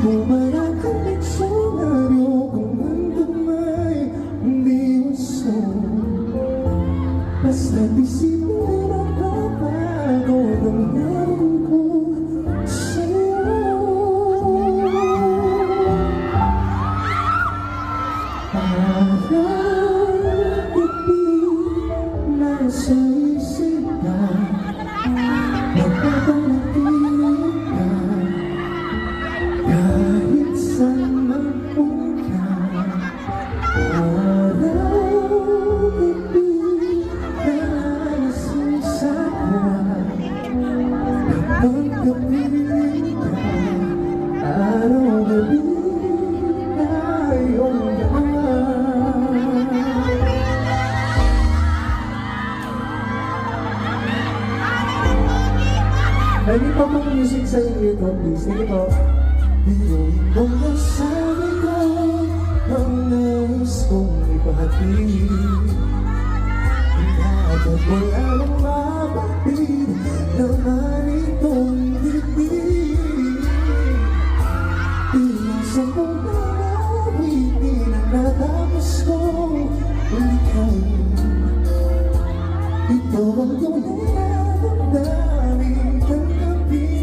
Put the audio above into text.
Bumarang ang diksyonaryo kung mundo may umiuso. Basta't isipin ang kapago ng meron ko sa'yo. Araw-gabi nasa isip ka, magpapanatili ka kahit saan magpunta. Araw-gabi nalasing sa buwan, kapag kapiling ka, araw-gabi na iyong Pwede pa pong music sa inyo ko, please. Sige po. Biyuin kong nasabi ko ang nais kong ipahatid. At wala nang mapatid naman itong dibdib. Inasan kong nanawitin ang natapos kong ulikhain. Ito ang tunay na damdamin ng gabi.